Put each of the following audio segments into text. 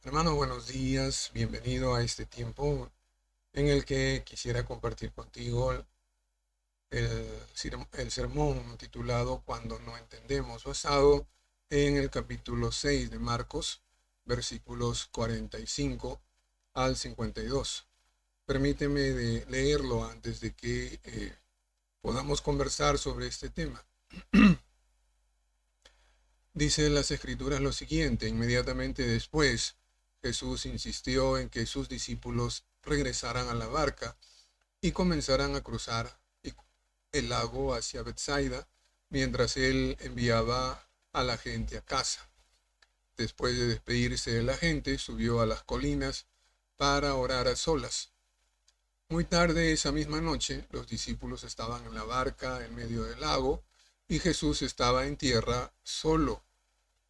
Hermano, buenos días. Bienvenido a este tiempo en el que quisiera compartir contigo el sermón titulado Cuando no entendemos, basado en el capítulo 6 de Marcos, versículos 45 al 52. Permíteme de leerlo antes de que podamos conversar sobre este tema. Dice las Escrituras lo siguiente: inmediatamente después, Jesús insistió en que sus discípulos regresaran a la barca y comenzaran a cruzar el lago hacia Bethsaida, mientras él enviaba a la gente a casa. Después de despedirse de la gente, subió a las colinas para orar a solas. Muy tarde esa misma noche, los discípulos estaban en la barca en medio del lago y Jesús estaba en tierra solo.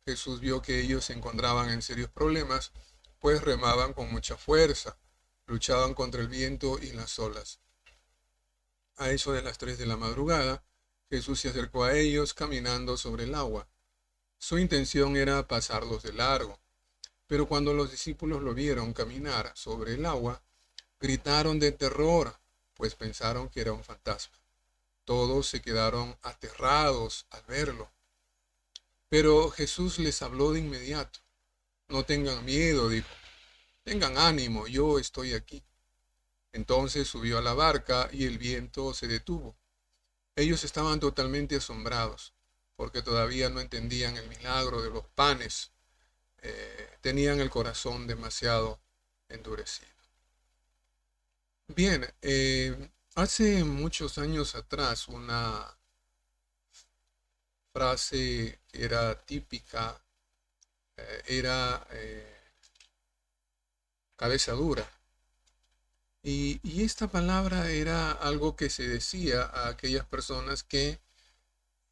Jesús vio que ellos se encontraban en serios problemas, pues remaban con mucha fuerza, luchaban contra el viento y las olas. A eso de las 3 de la madrugada, Jesús se acercó a ellos caminando sobre el agua. Su intención era pasarlos de largo, pero cuando los discípulos lo vieron caminar sobre el agua, gritaron de terror, pues pensaron que era un fantasma. Todos se quedaron aterrados al verlo. Pero Jesús les habló de inmediato. No tengan miedo, dijo. Tengan ánimo, yo estoy aquí. Entonces subió a la barca y el viento se detuvo. Ellos estaban totalmente asombrados, porque todavía no entendían el milagro de los panes. Tenían el corazón demasiado endurecido. Bien, hace muchos años atrás una frase que era típica era cabeza dura. Y esta palabra era algo que se decía a aquellas personas que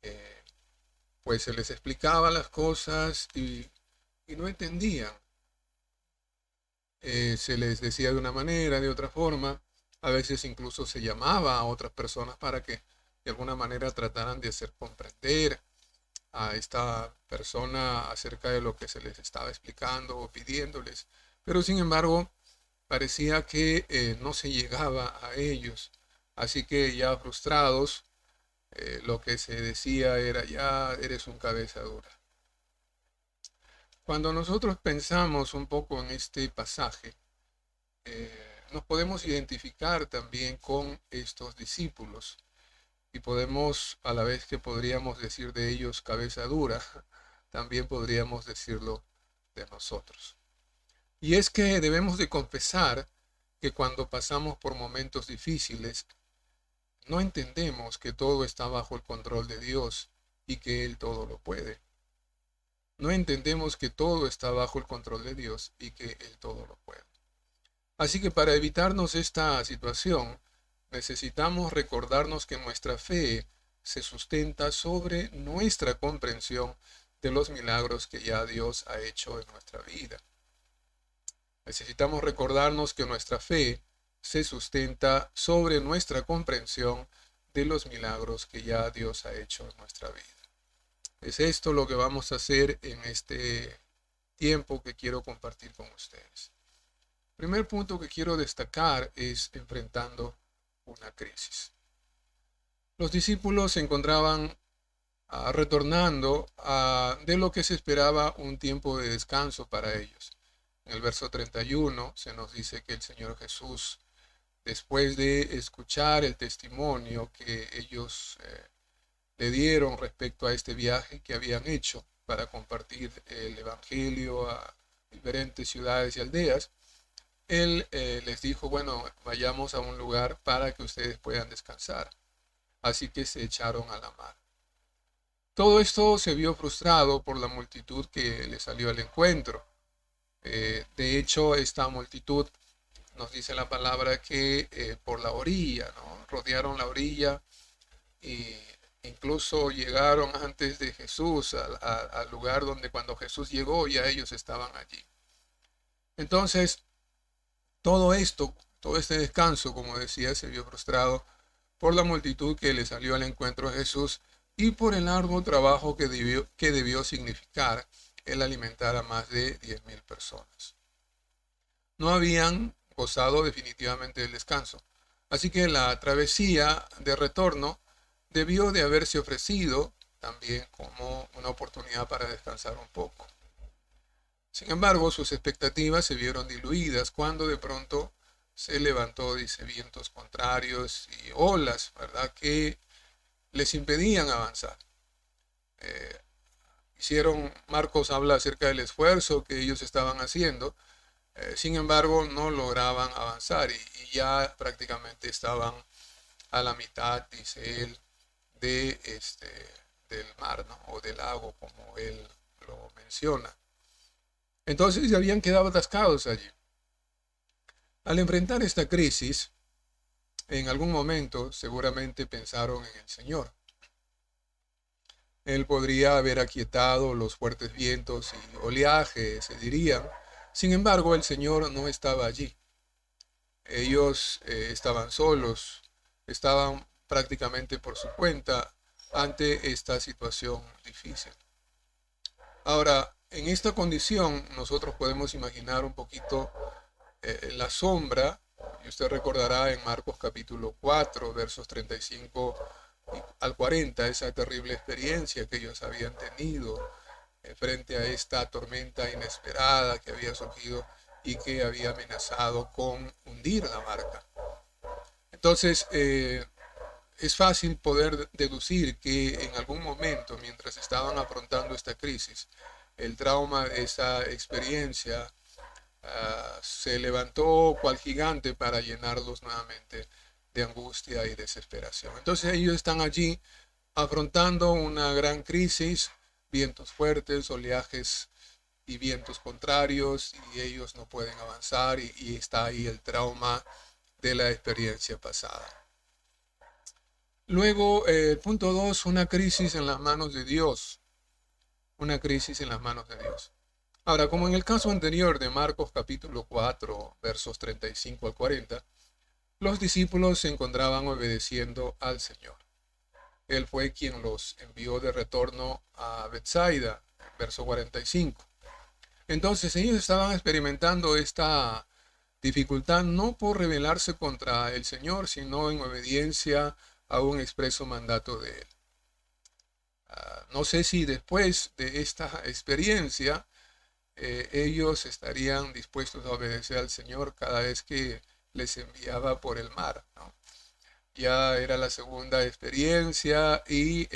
eh, pues se les explicaba las cosas y no entendían. Se les decía de una manera, de otra forma, a veces incluso se llamaba a otras personas para que de alguna manera trataran de hacer comprender a esta persona acerca de lo que se les estaba explicando o pidiéndoles. Pero sin embargo, parecía que no se llegaba a ellos. Así que ya frustrados, lo que se decía era: ya eres un cabeza dura. Cuando nosotros pensamos un poco en este pasaje, nos podemos identificar también con estos discípulos y podemos, a la vez que podríamos decir de ellos cabeza dura, también podríamos decirlo de nosotros. Y es que debemos de confesar que cuando pasamos por momentos difíciles, no entendemos que todo está bajo el control de Dios y que Él todo lo puede. No entendemos que todo está bajo el control de Dios y que Él todo lo puede. Así que para evitarnos esta situación, necesitamos recordarnos que nuestra fe se sustenta sobre nuestra comprensión de los milagros que ya Dios ha hecho en nuestra vida. Necesitamos recordarnos que nuestra fe se sustenta sobre nuestra comprensión de los milagros que ya Dios ha hecho en nuestra vida. Es esto lo que vamos a hacer en este tiempo que quiero compartir con ustedes. El primer punto que quiero destacar es enfrentando una crisis. Los discípulos se encontraban retornando de lo que se esperaba un tiempo de descanso para ellos. En el verso 31 se nos dice que el Señor Jesús, después de escuchar el testimonio que ellos le dieron respecto a este viaje que habían hecho para compartir el Evangelio a diferentes ciudades y aldeas, Él les dijo: bueno, vayamos a un lugar para que ustedes puedan descansar. Así que se echaron a la mar. Todo esto se vio frustrado por la multitud que le salió al encuentro. De hecho, esta multitud nos dice la palabra que por la orilla, ¿no? Rodearon la orilla e incluso llegaron antes de Jesús al lugar donde cuando Jesús llegó ya ellos estaban allí. Entonces, todo esto, todo este descanso, como decía, se vio frustrado por la multitud que le salió al encuentro a Jesús y por el arduo trabajo que debió significar el alimentar a más de 10.000 personas. no habían gozado definitivamente del descanso. Así que la travesía de retorno debió de haberse ofrecido también como una oportunidad para descansar un poco. Sin embargo, sus expectativas se vieron diluidas cuando de pronto se levantó, dice, vientos contrarios y olas, ¿verdad?, que les impedían avanzar. Eh, Marcos habla acerca del esfuerzo que ellos estaban haciendo, sin embargo, no lograban avanzar y ya prácticamente estaban a la mitad, dice él, del mar, ¿no? O del lago, como él lo menciona. Entonces ya habían quedado atascados allí. Al enfrentar esta crisis, en algún momento seguramente pensaron en el Señor. Él podría haber aquietado los fuertes vientos y oleaje, se dirían. Sin embargo, el Señor no estaba allí. Ellos estaban solos, estaban prácticamente por su cuenta ante esta situación difícil. Ahora, en esta condición nosotros podemos imaginar un poquito la sombra, y usted recordará en Marcos capítulo 4, versos 35 al 40, esa terrible experiencia que ellos habían tenido frente a esta tormenta inesperada que había surgido y que había amenazado con hundir la barca. Entonces, es fácil poder deducir que en algún momento, mientras estaban afrontando esta crisis, el trauma de esa experiencia se levantó cual gigante para llenarlos nuevamente de angustia y desesperación. Entonces ellos están allí afrontando una gran crisis, vientos fuertes, oleajes y vientos contrarios, y ellos no pueden avanzar y está ahí el trauma de la experiencia pasada. Luego, punto 2, una crisis en las manos de Dios. Una crisis en las manos de Dios. Ahora, como en el caso anterior de Marcos capítulo 4, versos 35 al 40, los discípulos se encontraban obedeciendo al Señor. Él fue quien los envió de retorno a Betsaida, verso 45. Entonces ellos estaban experimentando esta dificultad no por rebelarse contra el Señor, sino en obediencia a un expreso mandato de Él. No sé si después de esta experiencia ellos estarían dispuestos a obedecer al Señor cada vez que les enviaba por el mar, ¿no? Ya era la segunda experiencia y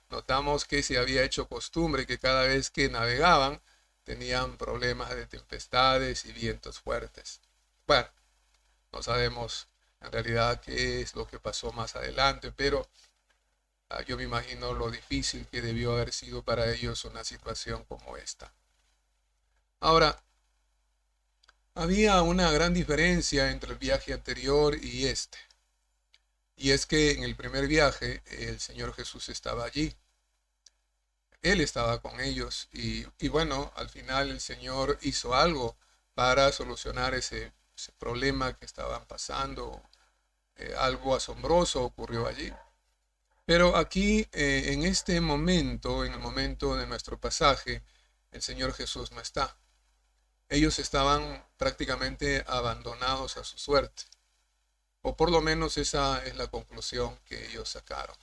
notamos que se había hecho costumbre que cada vez que navegaban tenían problemas de tempestades y vientos fuertes. Bueno, no sabemos en realidad qué es lo que pasó más adelante, pero yo me imagino lo difícil que debió haber sido para ellos una situación como esta. Ahora, había una gran diferencia entre el viaje anterior y este. Y es que en el primer viaje el Señor Jesús estaba allí. Él estaba con ellos y bueno, al final el Señor hizo algo para solucionar ese problema que estaban pasando. Algo asombroso ocurrió allí. Pero aquí, en este momento, en el momento de nuestro pasaje, el Señor Jesús no está. Ellos estaban prácticamente abandonados a su suerte. O por lo menos esa es la conclusión que ellos sacaron.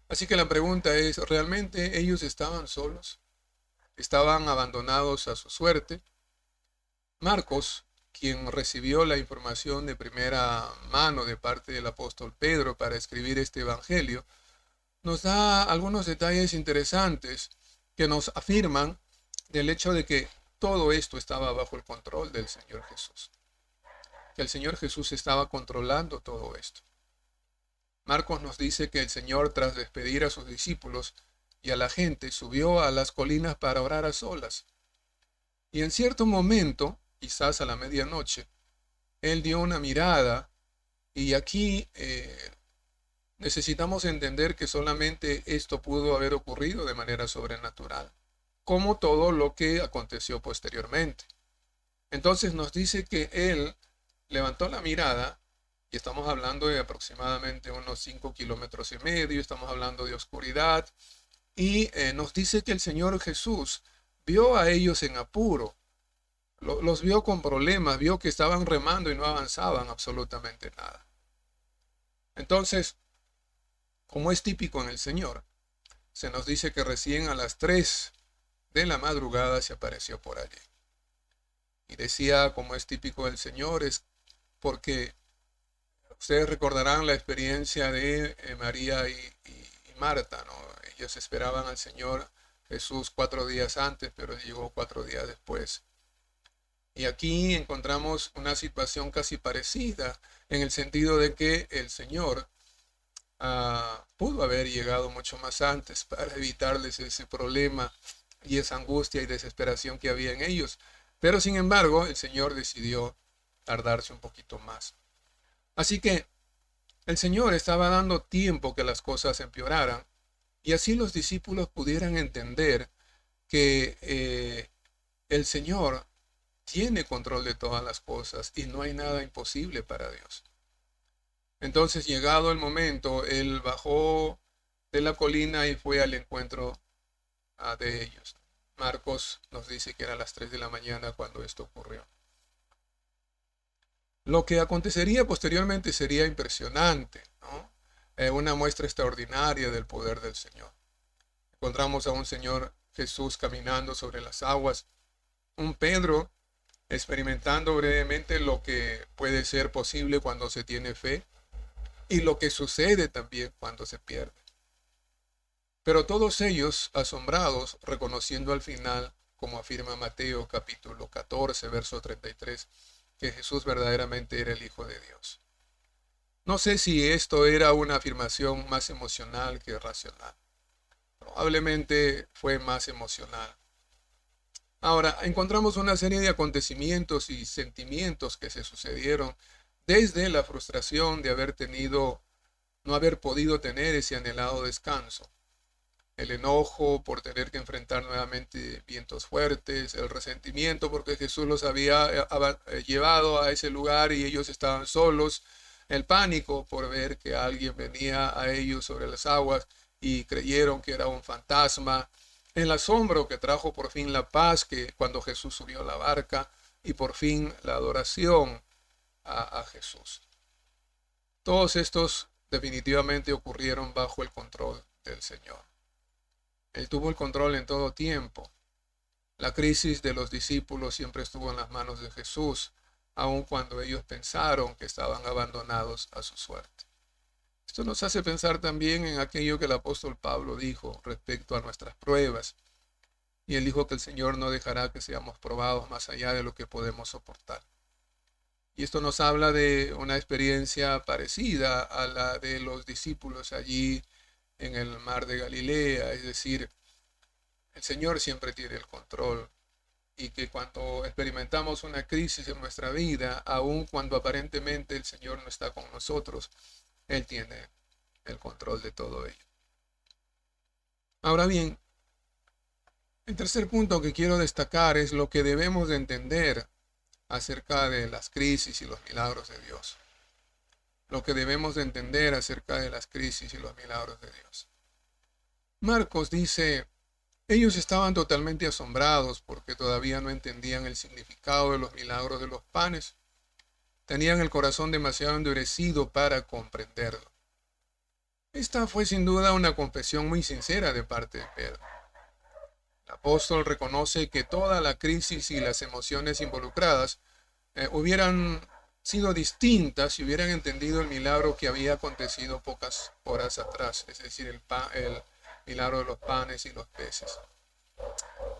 Así que la pregunta es, ¿realmente ellos estaban solos? ¿Estaban abandonados a su suerte? Marcos, quien recibió la información de primera mano de parte del apóstol Pedro para escribir este evangelio, nos da algunos detalles interesantes que nos afirman del hecho de que todo esto estaba bajo el control del Señor Jesús. Que el Señor Jesús estaba controlando todo esto. Marcos nos dice que el Señor, tras despedir a sus discípulos y a la gente, subió a las colinas para orar a solas. Y en cierto momento, quizás a la medianoche, Él dio una mirada y aquí necesitamos entender que solamente esto pudo haber ocurrido de manera sobrenatural, como todo lo que aconteció posteriormente. Entonces nos dice que Él levantó la mirada, y estamos hablando de aproximadamente unos 5,5 kilómetros, estamos hablando de oscuridad, y nos dice que el Señor Jesús vio a ellos en apuro, los vio con problemas, vio que estaban remando y no avanzaban absolutamente nada. Entonces, como es típico en el Señor, se nos dice que recién a las 3 de la madrugada se apareció por allí. Y decía, como es típico del Señor, es porque ustedes recordarán la experiencia de María y Marta, ¿no? Ellos esperaban al Señor Jesús 4 días antes, pero llegó 4 días después. Y aquí encontramos una situación casi parecida, en el sentido de que el Señor pudo haber llegado mucho más antes para evitarles ese problema y esa angustia y desesperación que había en ellos. Pero sin embargo, el Señor decidió tardarse un poquito más. Así que el Señor estaba dando tiempo que las cosas empeoraran y así los discípulos pudieran entender que el Señor tiene control de todas las cosas y no hay nada imposible para Dios. Entonces, llegado el momento, Él bajó de la colina y fue al encuentro de ellos. Marcos nos dice que era a las 3 de la mañana cuando esto ocurrió. Lo que acontecería posteriormente sería impresionante, ¿no? Una muestra extraordinaria del poder del Señor. Encontramos a un Señor Jesús caminando sobre las aguas, un Pedro experimentando brevemente lo que puede ser posible cuando se tiene fe y lo que sucede también cuando se pierde. Pero todos ellos asombrados, reconociendo al final, como afirma Mateo capítulo 14, verso 33, que Jesús verdaderamente era el Hijo de Dios. No sé si esto era una afirmación más emocional que racional. Probablemente fue más emocional. Ahora, encontramos una serie de acontecimientos y sentimientos que se sucedieron desde la frustración de no haber podido tener ese anhelado descanso, el enojo por tener que enfrentar nuevamente vientos fuertes, el resentimiento porque Jesús los había llevado a ese lugar y ellos estaban solos, el pánico por ver que alguien venía a ellos sobre las aguas y creyeron que era un fantasma, el asombro que trajo por fin la paz que cuando Jesús subió a la barca y por fin la adoración a Jesús. Todos estos definitivamente ocurrieron bajo el control del Señor. Él tuvo el control en todo tiempo. La crisis de los discípulos siempre estuvo en las manos de Jesús, aun cuando ellos pensaron que estaban abandonados a su suerte. Esto nos hace pensar también en aquello que el apóstol Pablo dijo respecto a nuestras pruebas. Y él dijo que el Señor no dejará que seamos probados más allá de lo que podemos soportar. Y esto nos habla de una experiencia parecida a la de los discípulos allí en el mar de Galilea, es decir, el Señor siempre tiene el control y que cuando experimentamos una crisis en nuestra vida, aun cuando aparentemente el Señor no está con nosotros, Él tiene el control de todo ello. Ahora bien, el tercer punto que quiero destacar es lo que debemos de entender acerca de las crisis y los milagros de Dios. Lo que debemos de entender acerca de las crisis y los milagros de Dios. Marcos dice, ellos estaban totalmente asombrados porque todavía no entendían el significado de los milagros de los panes. Tenían el corazón demasiado endurecido para comprenderlo. Esta fue sin duda una confesión muy sincera de parte de Pedro. El apóstol reconoce que toda la crisis y las emociones involucradas hubieran sido distintas si hubieran entendido el milagro que había acontecido pocas horas atrás, es decir, el milagro de los panes y los peces.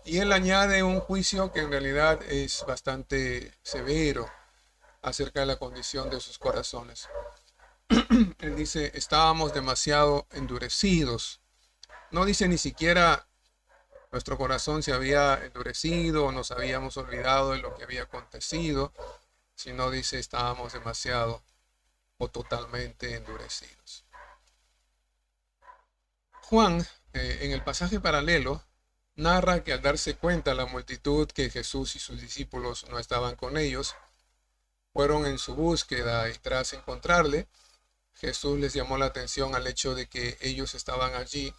Y él añade un juicio que en realidad es bastante severo acerca de la condición de sus corazones. Él dice, estábamos demasiado endurecidos. No dice ni siquiera nuestro corazón se había endurecido o nos habíamos olvidado de lo que había acontecido, sino dice estábamos demasiado o totalmente endurecidos. Juan, en el pasaje paralelo, narra que al darse cuenta la multitud que Jesús y sus discípulos no estaban con ellos, fueron en su búsqueda y tras encontrarle, Jesús les llamó la atención al hecho de que ellos estaban allí,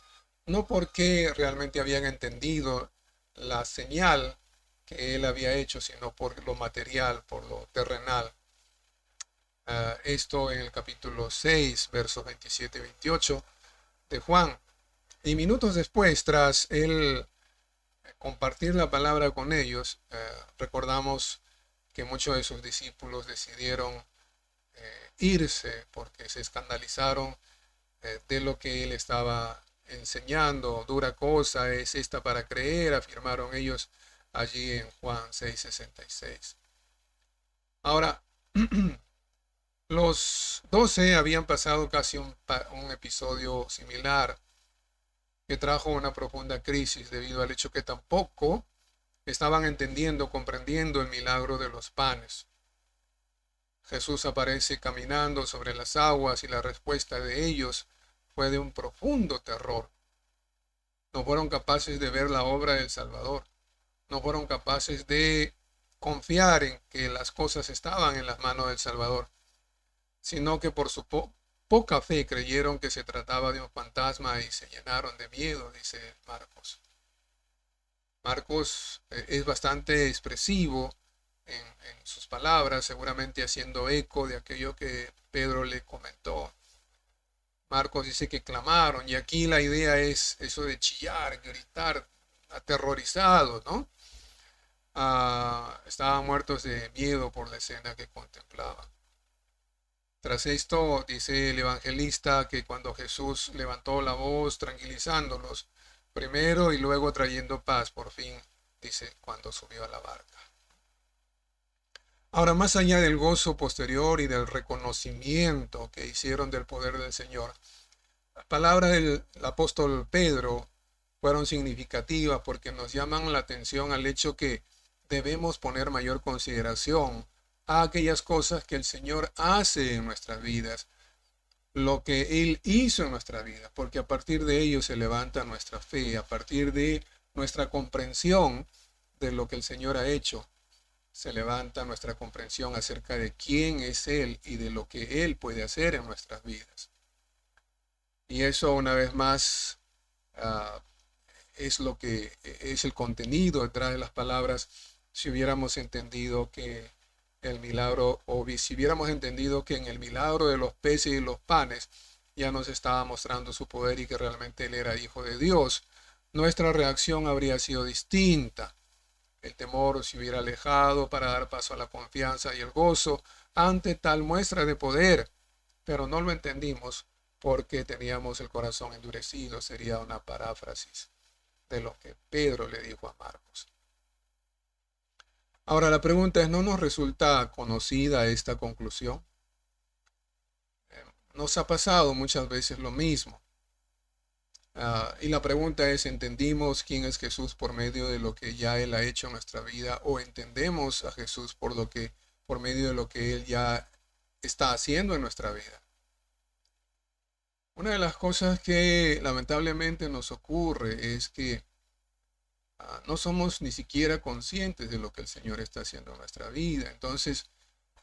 no porque realmente habían entendido la señal que él había hecho, sino por lo material, por lo terrenal. Esto en el capítulo 6, versos 27 y 28 de Juan. Y minutos después, tras él compartir la palabra con ellos, recordamos que muchos de sus discípulos decidieron irse porque se escandalizaron de lo que él estaba enseñando. Dura cosa es esta para creer, afirmaron ellos allí en Juan 6:66. Ahora, los 12 habían pasado casi un episodio similar que trajo una profunda crisis debido al hecho que tampoco estaban entendiendo, comprendiendo el milagro de los panes. Jesús aparece caminando sobre las aguas y la respuesta de ellos fue de un profundo terror. No fueron capaces de ver la obra del Salvador. No fueron capaces de confiar en que las cosas estaban en las manos del Salvador, sino que por su poca fe creyeron que se trataba de un fantasma y se llenaron de miedo, dice Marcos. Marcos es bastante expresivo en sus palabras, seguramente haciendo eco de aquello que Pedro le comentó. Marcos dice que clamaron, y aquí la idea es eso de chillar, gritar, aterrorizados, ¿no? Estaban muertos de miedo por la escena que contemplaban. Tras esto, dice el evangelista que cuando Jesús levantó la voz tranquilizándolos, primero y luego trayendo paz, por fin, dice, cuando subió a la barca. Ahora, más allá del gozo posterior y del reconocimiento que hicieron del poder del Señor, las palabras del apóstol Pedro fueron significativas porque nos llaman la atención al hecho que debemos poner mayor consideración a aquellas cosas que el Señor hace en nuestras vidas, lo que Él hizo en nuestra vida, porque a partir de ello se levanta nuestra fe, a partir de nuestra comprensión de lo que el Señor ha hecho, se levanta nuestra comprensión acerca de quién es Él y de lo que Él puede hacer en nuestras vidas. Y eso una vez más es lo que es el contenido detrás de las palabras. Si hubiéramos entendido que el milagro, o si hubiéramos entendido que en el milagro de los peces y los panes ya nos estaba mostrando su poder y que realmente Él era hijo de Dios, nuestra reacción habría sido distinta. El temor se hubiera alejado para dar paso a la confianza y el gozo ante tal muestra de poder, pero no lo entendimos porque teníamos el corazón endurecido. Sería una paráfrasis de lo que Pedro le dijo a Marcos. Ahora la pregunta es, ¿no nos resulta conocida esta conclusión? Nos ha pasado muchas veces lo mismo. Y la pregunta es, ¿entendimos quién es Jesús por medio de lo que ya Él ha hecho en nuestra vida? ¿O entendemos a Jesús por medio de lo que Él ya está haciendo en nuestra vida? Una de las cosas que lamentablemente nos ocurre es que no somos ni siquiera conscientes de lo que el Señor está haciendo en nuestra vida. Entonces,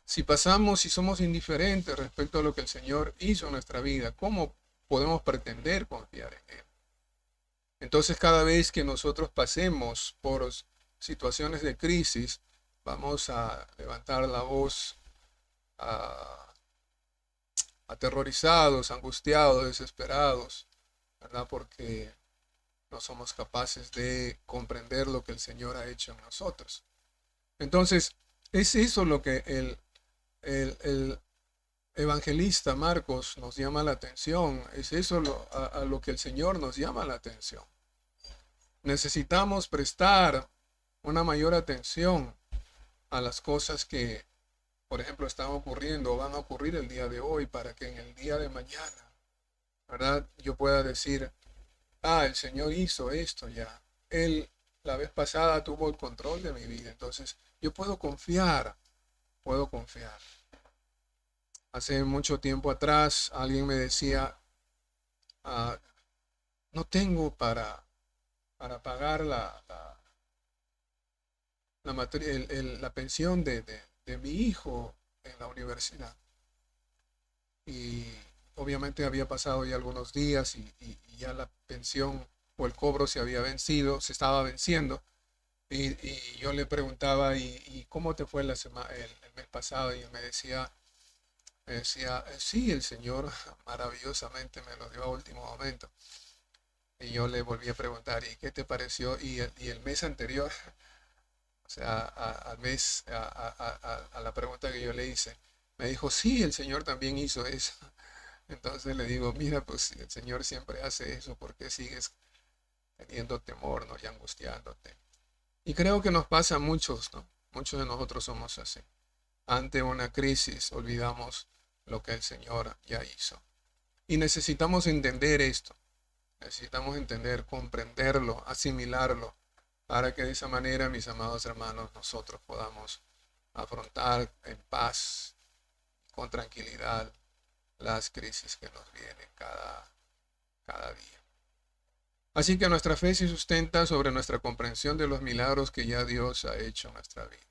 si pasamos y somos indiferentes respecto a lo que el Señor hizo en nuestra vida, ¿cómo podemos pretender confiar en Él? Entonces, cada vez que nosotros pasemos por situaciones de crisis, vamos a levantar la voz aterrorizados, angustiados, desesperados, ¿verdad? Porque no somos capaces de comprender lo que el Señor ha hecho en nosotros. Entonces, es eso lo que el evangelista Marcos nos llama la atención, es eso a lo que el Señor nos llama la atención. Necesitamos prestar una mayor atención a las cosas que, por ejemplo, están ocurriendo o van a ocurrir el día de hoy, para que en el día de mañana, ¿verdad?, yo pueda decir, el Señor hizo esto ya. Él la vez pasada tuvo el control de mi vida. Entonces, yo puedo confiar, puedo confiar. Hace mucho tiempo atrás, alguien me decía, no tengo para pagar la pensión de mi hijo en la universidad. Y obviamente había pasado ya algunos días y ya la pensión o el cobro se había vencido, se estaba venciendo. Y yo le preguntaba, ¿y cómo te fue el mes pasado? Y él me decía, sí, el Señor maravillosamente me lo dio a último momento. Y yo le volví a preguntar, ¿y qué te pareció? Y el mes anterior, o sea, al mes, a la pregunta que yo le hice, me dijo, sí, el Señor también hizo eso. Entonces le digo, mira, pues si el Señor siempre hace eso, ¿por qué sigues teniendo temor, ¿no? Y angustiándote? Y creo que nos pasa a muchos, ¿no? Muchos de nosotros somos así. Ante una crisis olvidamos lo que el Señor ya hizo. Y necesitamos entender esto. Necesitamos entender, comprenderlo, asimilarlo, para que de esa manera, mis amados hermanos, nosotros podamos afrontar en paz, con tranquilidad, las crisis que nos vienen cada día. Así que nuestra fe se sustenta sobre nuestra comprensión de los milagros que ya Dios ha hecho en nuestra vida.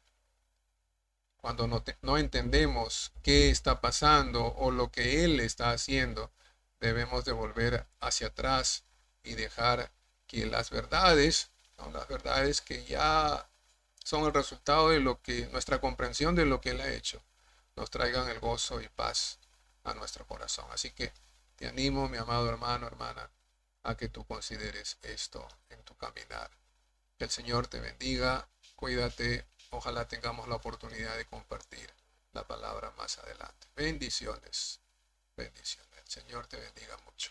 Cuando no entendemos qué está pasando o lo que Él está haciendo, debemos de volver hacia atrás y dejar que las verdades, ¿no? Las verdades que ya son el resultado de lo que nuestra comprensión de lo que Él ha hecho, nos traigan el gozo y paz a nuestro corazón. Así que te animo, mi amado hermano, hermana, a que tú consideres esto en tu caminar. Que el Señor te bendiga, cuídate, ojalá tengamos la oportunidad de compartir la palabra más adelante. Bendiciones, bendiciones. El Señor te bendiga mucho.